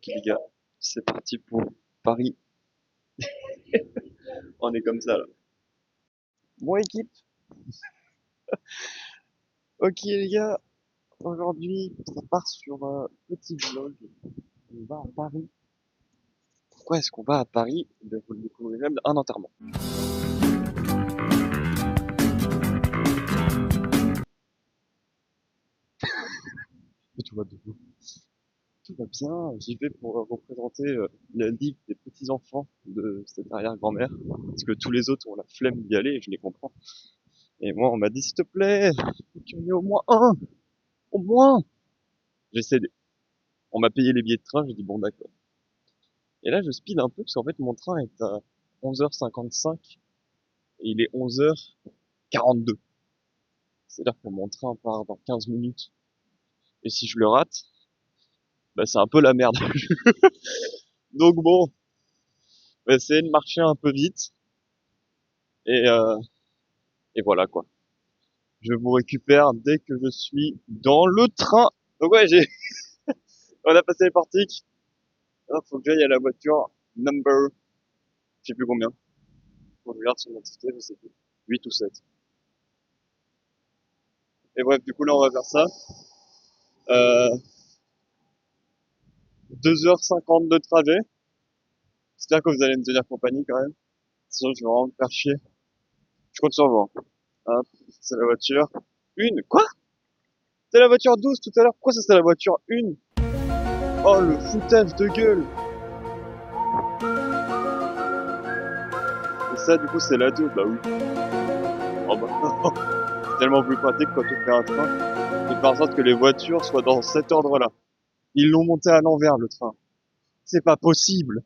Ok les gars, c'est parti pour Paris. On est comme ça là. Bon équipe, ok les gars, aujourd'hui ça part sur un petit vlog. On va à Paris. Pourquoi est-ce qu'on va à Paris? Eh bien, vous le découvrirez même un enterrement. Et tout va bien. Tout va bien, j'y vais pour représenter la ligue des petits-enfants de cette arrière-grand-mère. Parce que tous les autres ont la flemme d'y aller et je les comprends. Et moi on m'a dit s'il te plaît, faut qu'il y en ait au moins un, au moins. J'ai cédé. On m'a payé les billets de train, j'ai dit bon d'accord. Et là je speed un peu parce qu'en fait mon train est à 11h55 et il est 11h42. C'est-à-dire que mon train part dans 15 minutes. Et si je le rate, bah c'est un peu la merde. Donc bon, on va essayer de marcher un peu vite et, euh, et voilà quoi. Je vous récupère dès que je suis dans le train. Donc ouais, on a passé les portiques. Alors, faut que j'aille à la voiture number, je sais plus combien. Faut que je regarde sur mon ticket, je sais plus. 8 ou 7. Et bref, du coup là on va faire ça. Euh, 2h50 de trajet. J'espère que vous allez me tenir compagnie quand même. Sinon je vais vraiment me faire chier. Je compte sur vous. Hop, c'est la voiture. Une? Quoi? C'est la voiture 12 tout à l'heure. Pourquoi ça c'est la voiture 1? Oh le foutage de gueule. Et ça du coup c'est la 2. Bah oui. Oh bah c'est tellement plus pratique quand on fait un train de faire en sorte que les voitures soient dans cet ordre-là. Ils l'ont monté à l'envers le train. C'est pas possible.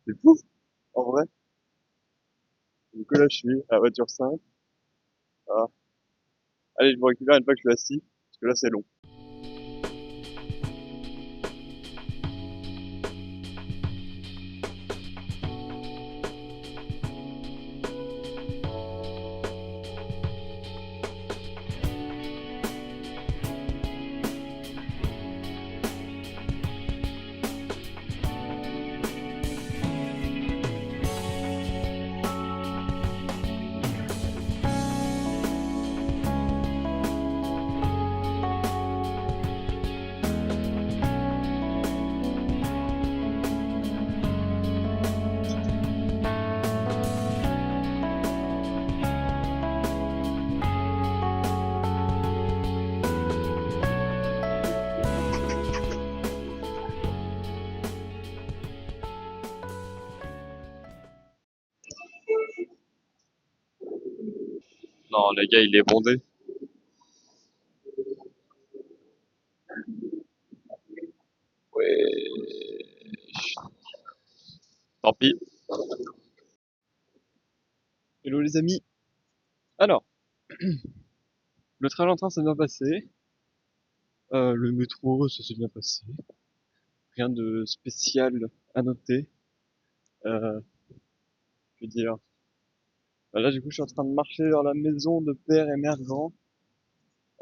C'est fou, en vrai. Du coup là je suis à la voiture 5. Voilà. Allez, je me récupère une fois que je suis assis, parce que là c'est long. Non, les gars, il est bondé. Ouais. Tant pis. Hello les amis. Alors, le trajet en train s'est bien passé. Le métro, ça s'est bien passé. Rien de spécial à noter. Euh, je veux dire. Bah là, du coup, je suis en train de marcher vers la maison de père et mère grand.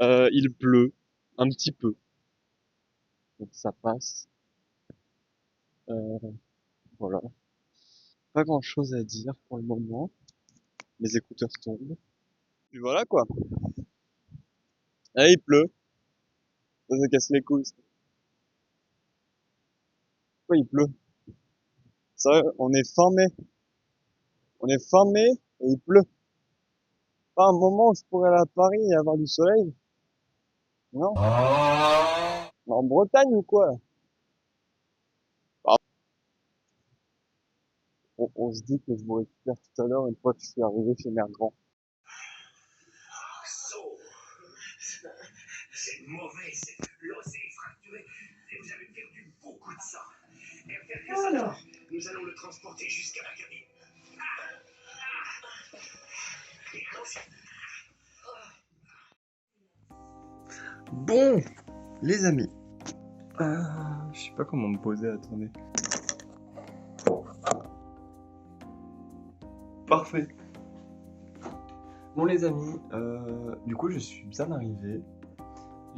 Il pleut. Un petit peu. Donc ça passe. Euh, voilà. Pas grand chose à dire pour le moment. Mes écouteurs tombent. Puis voilà quoi. Ah, il pleut. Ça casse les couilles. Pourquoi il pleut? Ça, on est fin mai. On est fin mai et il pleut. Pas un moment où je pourrais aller à Paris et avoir du soleil. Non? En Bretagne ou quoi? Ah, on se dit que je vous récupère tout à l'heure une fois que je suis arrivé chez Mère Grand. C'est mauvais, l'os est fracturé et vous avez perdu beaucoup de sang. Alors, nous allons le transporter jusqu'à la cabine. Bon, les amis. Je sais pas comment me poser, attendez. Parfait. Bon les amis, du coup je suis bien arrivé.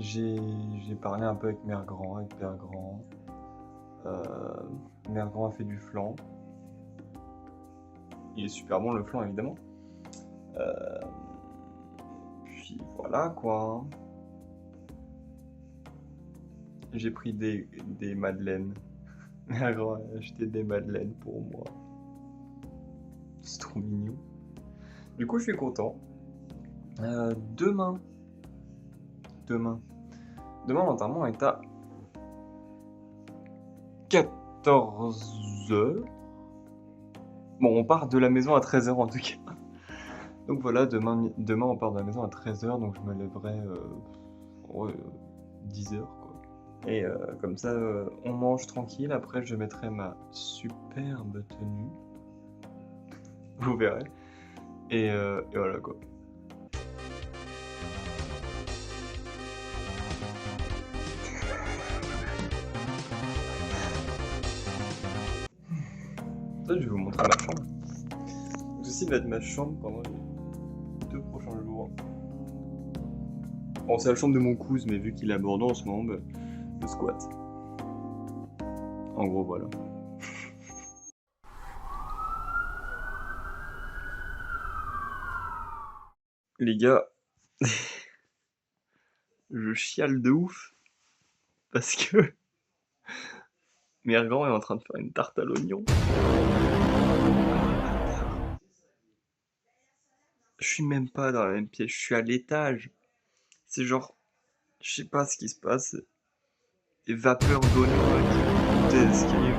J'ai parlé un peu avec Mère Grand, avec Père Grand. Mère Grand a fait du flan. Il est super bon le flan évidemment. Puis voilà quoi. J'ai pris des madeleines. Mère Grand a acheté des madeleines pour moi. C'est trop mignon. Du coup je suis content. Demain, l'enterrement est à 14h. Bon, on part de la maison à 13h en tout cas. Donc voilà, demain on part de la maison à 13h, donc je me lèverai 10h quoi. Et comme ça, on mange tranquille. Après, je mettrai ma superbe tenue. Vous verrez. Et voilà quoi. Ça, je vais vous montrer ma chambre. Donc, ceci va être ma chambre pendant les 2 prochains jours. Bon, c'est la chambre de mon cousin, mais vu qu'il est à Bordeaux en ce moment, bah, je squatte. En gros, voilà. Les gars, je chiale de ouf parce que Mère Grand est en train de faire une tarte à l'oignon. Je suis même pas dans la même pièce, je suis à l'étage. C'est genre, je sais pas ce qui se passe. Des vapeurs d'oignon là, qui montent des escaliers.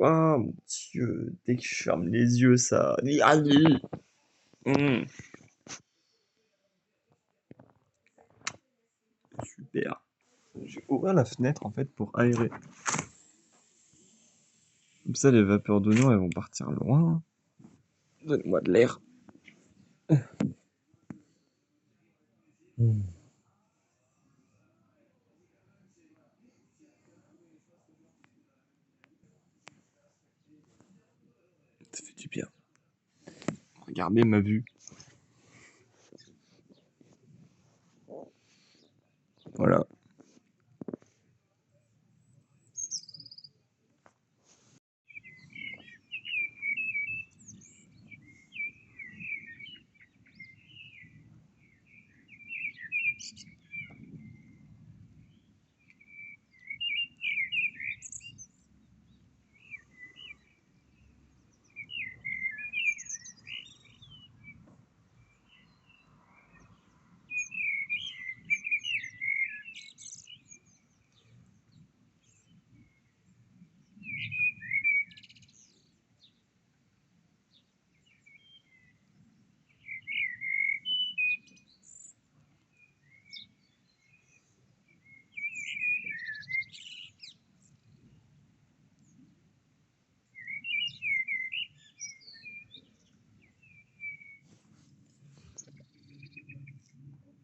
Ah mon dieu, dès que je ferme les yeux, ça. Mmh. Super. J'ai ouvert la fenêtre en fait pour aérer. Comme ça, les vapeurs d'oignon elles vont partir loin. Donne-moi de l'air. Mmh. Ça fait du bien. Regardez ma vue. Voilà.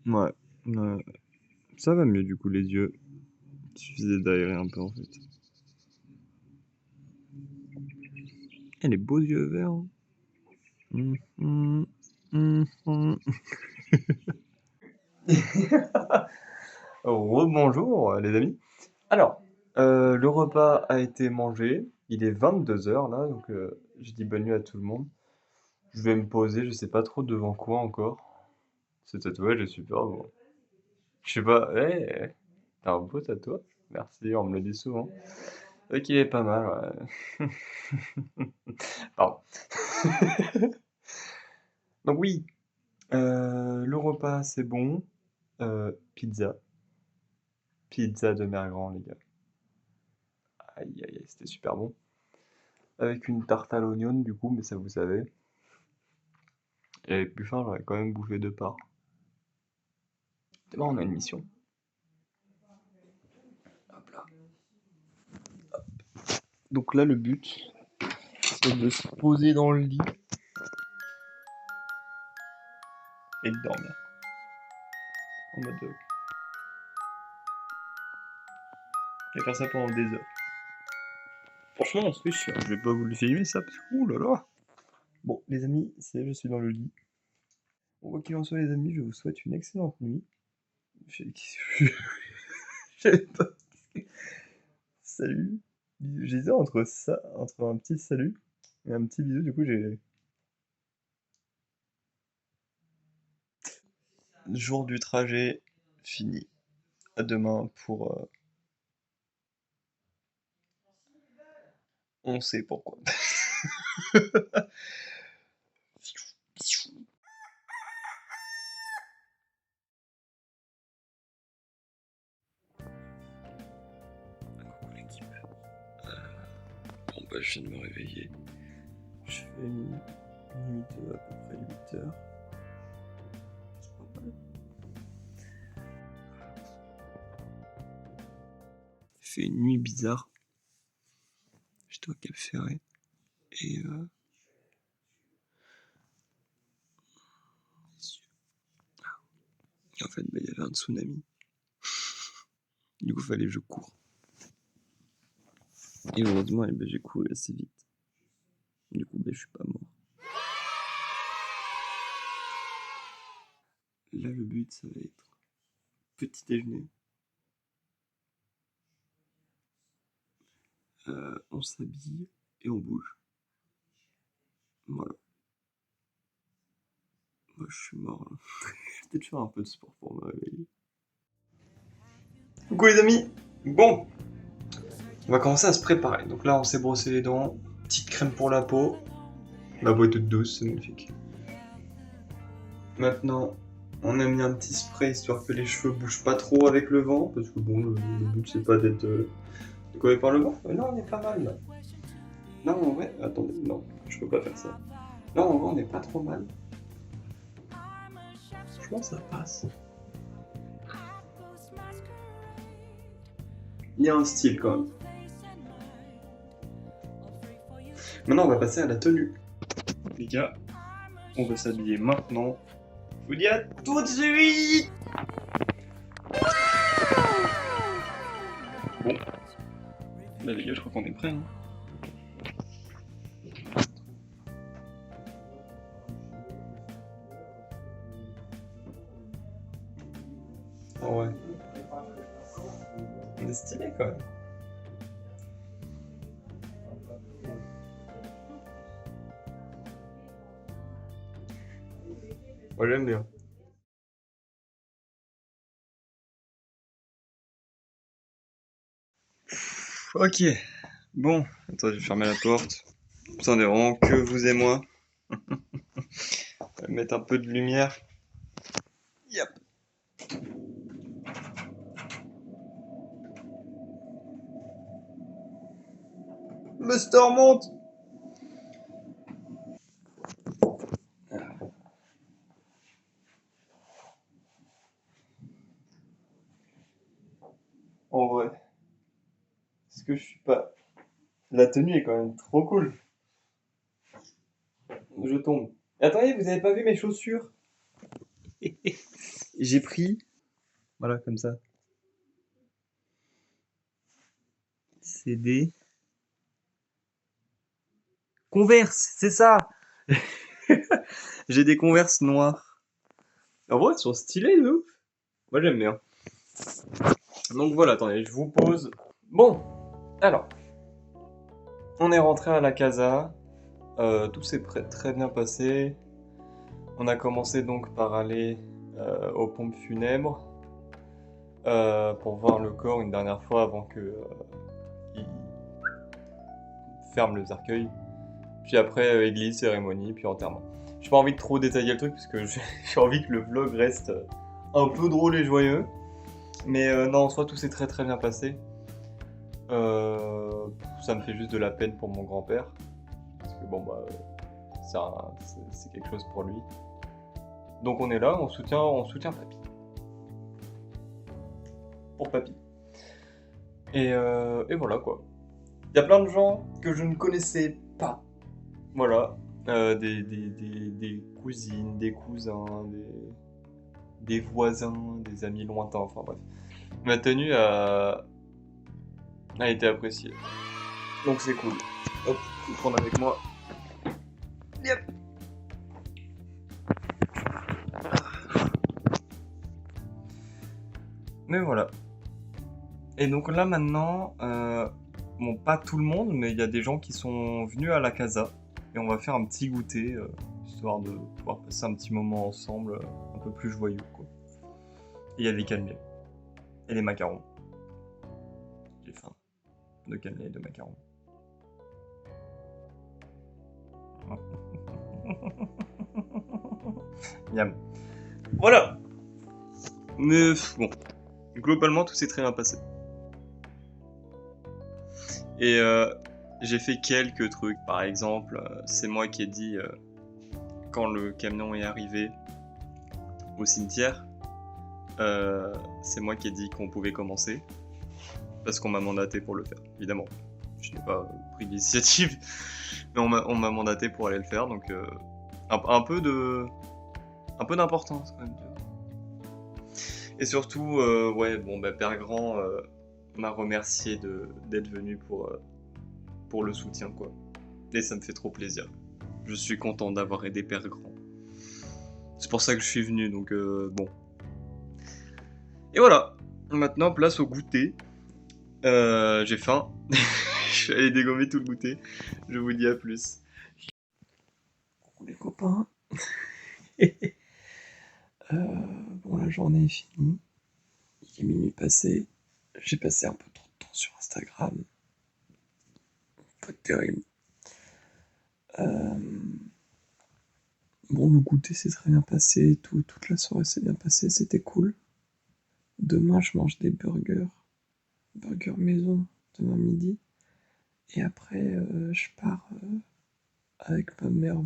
Ouais. Ça va mieux du coup les yeux. Il suffisait d'aérer un peu en fait. Et les beaux yeux verts. Hein. Rebonjour les amis. Alors, le repas a été mangé. Il est 22h là, donc je dis bonne nuit à tout le monde. Je vais me poser, je sais pas trop devant quoi encore. Ce tatouage est super beau. Je sais pas, t'as un beau tatouage. Merci, on me le dit souvent. C'est vrai qu'il est pas mal, ouais. Pardon. Donc oui, le repas c'est bon. Pizza. Pizza de Mère Grand, les gars. Aïe aïe aïe, c'était super bon. Avec une tarte à l'oignon du coup, mais ça vous savez. Et avec plus faim, j'aurais quand même bouffé 2 parts. Demain on a une mission. Hop là. Donc là le but, c'est de se poser dans le lit et de dormir. En mode. Et faire ça pendant des heures. Franchement, c'est chiant. Je vais pas vous le filmer ça parce que. Ouh là là. Bon, les amis, je suis dans le lit. Bon, quoi qu'il en soit, les amis, je vous souhaite une excellente nuit. Je savais pas. Salut. J'hésitais entre ça, entre un petit salut et un petit bisou, du coup j'ai... Jour du trajet, fini. À demain pour... on sait pourquoi. Coucou l'équipe. Bon bah je viens de me réveiller. Je fais une nuit de à peu près 8 heures. C'est pas mal. J'ai fait une nuit bizarre. J'étais au Cap Ferret et en fait bah, il y avait un tsunami. Du coup fallait que je cours. Et heureusement bah, j'ai couru assez vite. Du coup bah, je suis pas mort. Là le but ça va être petit déjeuner. On s'habille et on bouge. Voilà. Moi je suis mort là. Je vais peut-être faire un peu de sport pour me réveiller. Coucou les amis. Bon, on va commencer à se préparer. Donc là on s'est brossé les dents. Petite crème pour la peau. Ma peau est toute douce, c'est magnifique. Maintenant, on a mis un petit spray histoire que les cheveux bougent pas trop avec le vent. Parce que bon, le but c'est pas d'être décollé par le vent. Mais non, on est pas mal là. Non, en vrai, attendez, non, je peux pas faire ça. Non, en vrai, on est pas trop mal. Franchement, ça passe. Il y a un style quand même. Maintenant, on va passer à la tenue. Les gars, on va s'habiller maintenant. Je vous dis à tout de suite. Bon. Bah les gars, je crois qu'on est prêts. Hein. Oh ouais. On est stylé quand même. Moi j'aime bien. Ok. Bon, attends, je vais fermer la porte. Putain, on est vraiment que vous et moi. On va mettre un peu de lumière. Yep. Buster monte. En vrai, est-ce que je suis pas... La tenue est quand même trop cool. Je tombe. Attendez, vous avez pas vu mes chaussures? J'ai pris... Voilà, comme ça. C'est des... Converse, c'est ça. J'ai des Converse noirs. En vrai, ils sont stylés de ouf. Moi, j'aime bien. Donc voilà, attendez, je vous pose. Bon, alors. On est rentré à la casa. Tout s'est très bien passé. On a commencé donc par aller aux pompes funèbres pour voir le corps une dernière fois avant que il ferme le cercueil. Puis après, église, cérémonie, puis enterrement. J'ai pas envie de trop détailler le truc parce que j'ai envie que le vlog reste un peu drôle et joyeux. Mais non, en soi, tout s'est très bien passé. Ça me fait juste de la peine pour mon grand-père. Parce que bon, bah, c'est quelque chose pour lui. Donc on est là, on soutient Papy. Pour Papy. Et voilà quoi. Il y a plein de gens que je ne connaissais pas. Voilà. Des cousines, des cousins, des voisins, des amis lointains, enfin bref. Ma tenue a été appréciée. Donc c'est cool. Hop, je vais prendre avec moi. Yep. Mais voilà. Et donc là maintenant, bon pas tout le monde, mais il y a des gens qui sont venus à la casa. Et on va faire un petit goûter, histoire de pouvoir passer un petit moment ensemble, un peu plus joyeux quoi. Et il y a des cannelés. Et des macarons. J'ai faim. De cannelés et de macarons. Miam. Voilà. Mais bon, globalement tout s'est très bien passé. Et j'ai fait quelques trucs. Par exemple, c'est moi qui ai dit quand le camion est arrivé au cimetière, c'est moi qui ai dit qu'on pouvait commencer parce qu'on m'a mandaté pour le faire. Évidemment, je n'ai pas pris l'initiative, mais on m'a mandaté pour aller le faire. Donc un peu d'importance quand même. Et surtout, ouais, bon, bah, Père Grand m'a remercié d'être venu pour le soutien, quoi. Et ça me fait trop plaisir. Je suis content d'avoir aidé Père Grand. C'est pour ça que je suis venu, donc bon. Et voilà. Maintenant, place au goûter. J'ai faim. Je vais aller dégommer tout le goûter. Je vous dis à plus. Coucou les copains. Bon, la journée est finie. Il est minuit passé. J'ai passé un peu trop de temps sur Instagram. Pas terrible. Bon, le goûter s'est très bien passé. Toute la soirée s'est bien passée. C'était cool. Demain, je mange des burgers. Burgers maison. Demain midi. Et après, je pars avec ma mère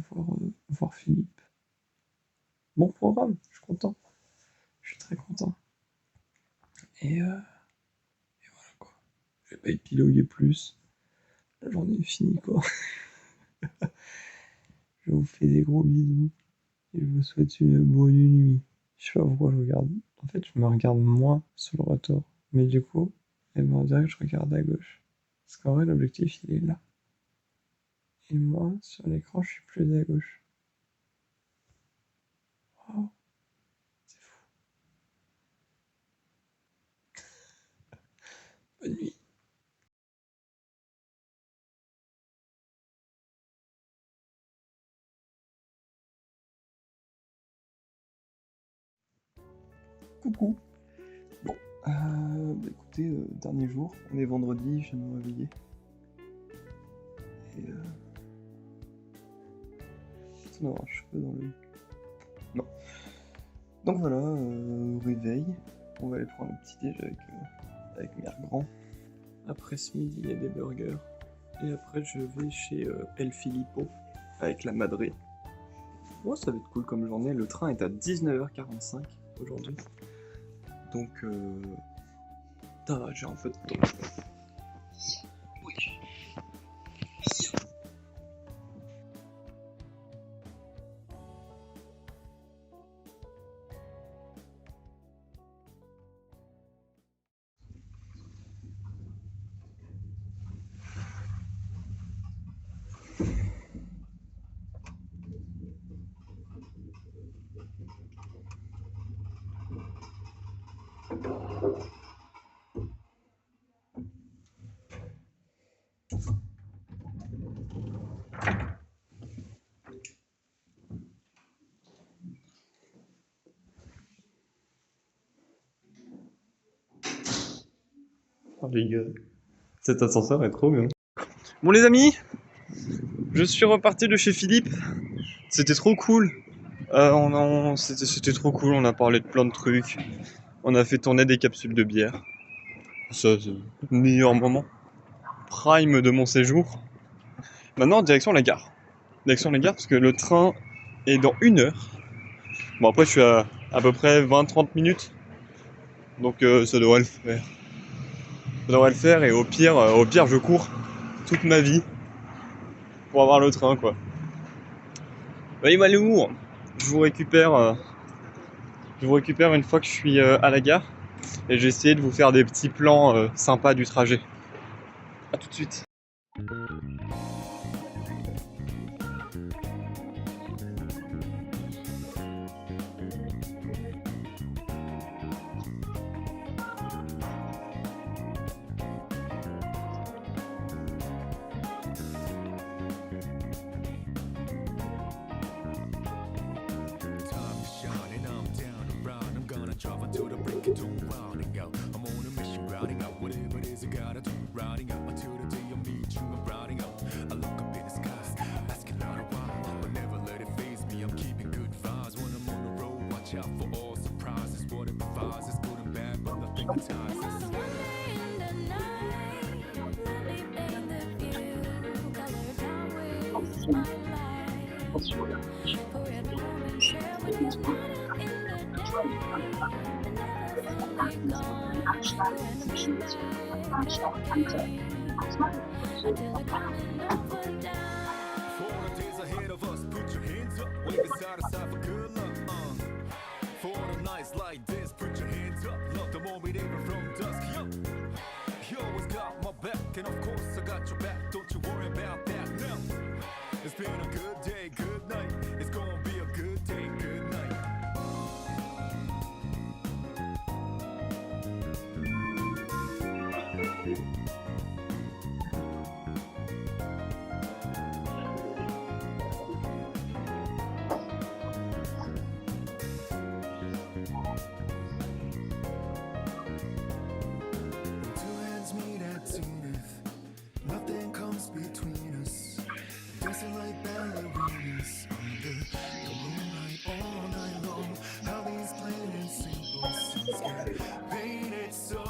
voir Philippe. Bon programme. Je suis content. Je suis très content. Et voilà quoi. Je vais pas épiloguer plus. La journée est finie quoi. Je vous fais des gros bisous. Et je vous souhaite une bonne nuit. Je sais pas pourquoi je regarde. En fait, je me regarde moi sur le retour. Mais du coup, elle me dirait que je regarde à gauche. Parce qu'en vrai, l'objectif il est là. Et moi, sur l'écran, je suis plus à gauche. Waouh. C'est fou. Bonne nuit. Coucou. Bon, bah écoutez, dernier jour, on est vendredi, je viens de me réveiller. Et putain d'avoir un cheveu dans l'œil. Non. Donc voilà, réveil. On va aller prendre un petit déj avec Mère Grand. Après ce midi, il y a des burgers. Et après, je vais chez El Filippo avec la Madré. Ouais, ça va être cool comme journée. Le train est à 19h45 aujourd'hui. Donc, ça va, j'ai un peu de temps. Oui. Oh les gars, cet ascenseur est trop bien. Bon les amis, je suis reparti de chez Philippe. C'était trop cool. C'était trop cool, on a parlé de plein de trucs. On a fait tourner des capsules de bière. Ça, c'est le meilleur moment. Prime de mon séjour. Maintenant, direction la gare. Direction la gare parce que le train est dans 1 heure. Bon après je suis à peu près 20-30 minutes. Donc ça devrait le faire. Ça devrait le faire et au pire je cours toute ma vie pour avoir le train quoi. Allez Malou, je vous récupère une fois que je suis à la gare et j'ai essayé de vous faire des petits plans sympas du trajet. A tout de suite. For the days ahead of us, put your hands up. Wave side to side for good luck. For the nights like this, put your hands up. Love the moment even from dusk. Yo, you always got my back, and of course I got your back. Don't you worry about that now. It's been a good day, good night. It's gonna be a good day, good night. Two hands meet at zenith. Nothing comes between us. Dancing like ballerinas under the moonlight all night long. How these plain and simple scenes get painted so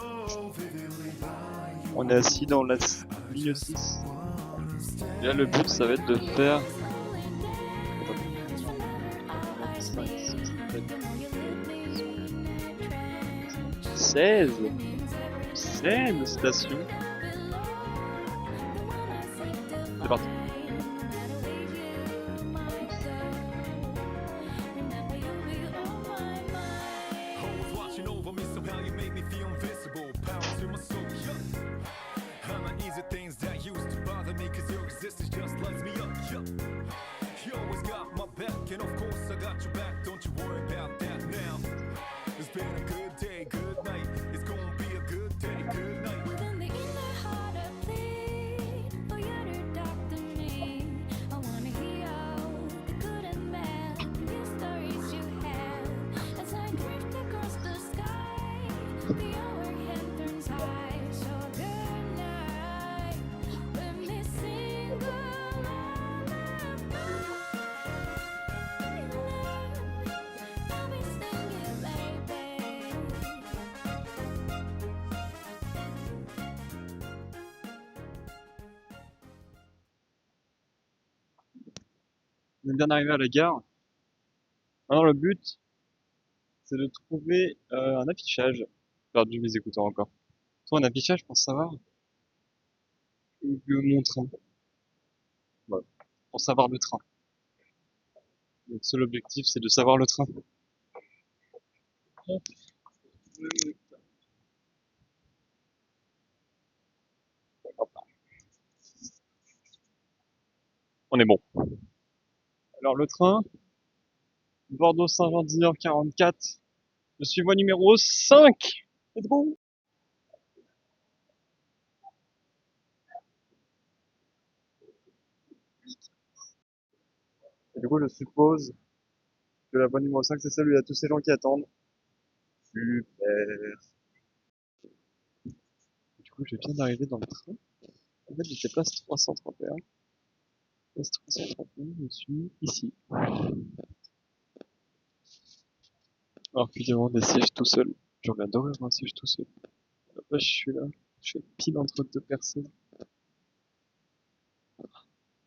vividly by you. On est assis dans la ligne 6. Là, le but, ça va être de faire 16 stations. C'est parti. Always watching over me, somehow you make me feel invisible. Power to my soul, yeah. I'm not easy things that used to bother me, cause your existence just lights me up, yeah. You always got my back, and of course I got your back. Don't you worry about that now. It's been a good day, good night. It's gonna be a good day, good night. Within the inner heart I plead for you to talk to me. I wanna hear all the good and bad, the stories you have. As I drift across the sky, the overhead turns high. So good night, we're missing the lullaby. I'll be singing, baby. On est bien arrivé à la gare. Maintenant, le but, c'est de trouver un affichage. J'ai perdu mes écouteurs encore. Toi, un affichage pour savoir mon train. Voilà. Pour savoir le train. Le seul objectif, c'est de savoir le train. On est bon. Alors, le train, Bordeaux-Saint-Jean, 10h44. Je suis voie numéro 5. C'est bon. Et du coup, je suppose que la voie numéro 5, c'est celle où il y a tous ces gens qui attendent. Super. Du coup, je viens d'arriver dans le train. En fait, j'étais place 331. Place 331, je suis ici. Alors, puis devant des sièges tout seul. J'aurais adoré avoir un siège tout seul. Là, je suis là. Je suis pile entre deux personnes.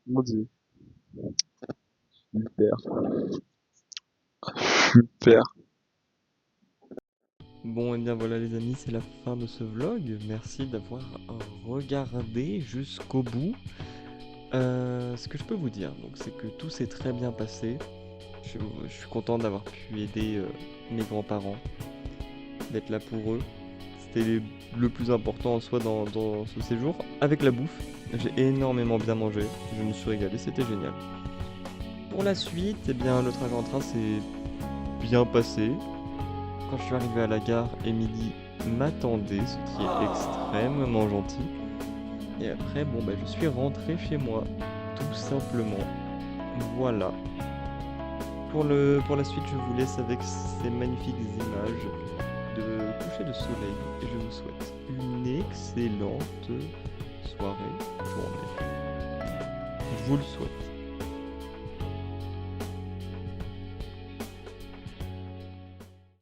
Mon Dieu. Super. Super. Bon, et bien voilà les amis, c'est la fin de ce vlog. Merci d'avoir regardé jusqu'au bout. Ce que je peux vous dire, donc, c'est que tout s'est très bien passé. Je suis content d'avoir pu aider mes grands-parents, d'être là pour eux. C'était le plus important en soi dans ce séjour. Avec la bouffe, j'ai énormément bien mangé, je me suis régalé, c'était génial. Pour la suite, eh bien, le trajet en train s'est bien passé. Quand je suis arrivé à la gare, Émilie m'attendait, ce qui est extrêmement gentil. Et après, bon, bah, je suis rentré chez moi, tout simplement. Voilà. Pour la suite, je vous laisse avec ces magnifiques images de coucher de soleil. Et je vous souhaite une excellente soirée, journée. Je vous le souhaite.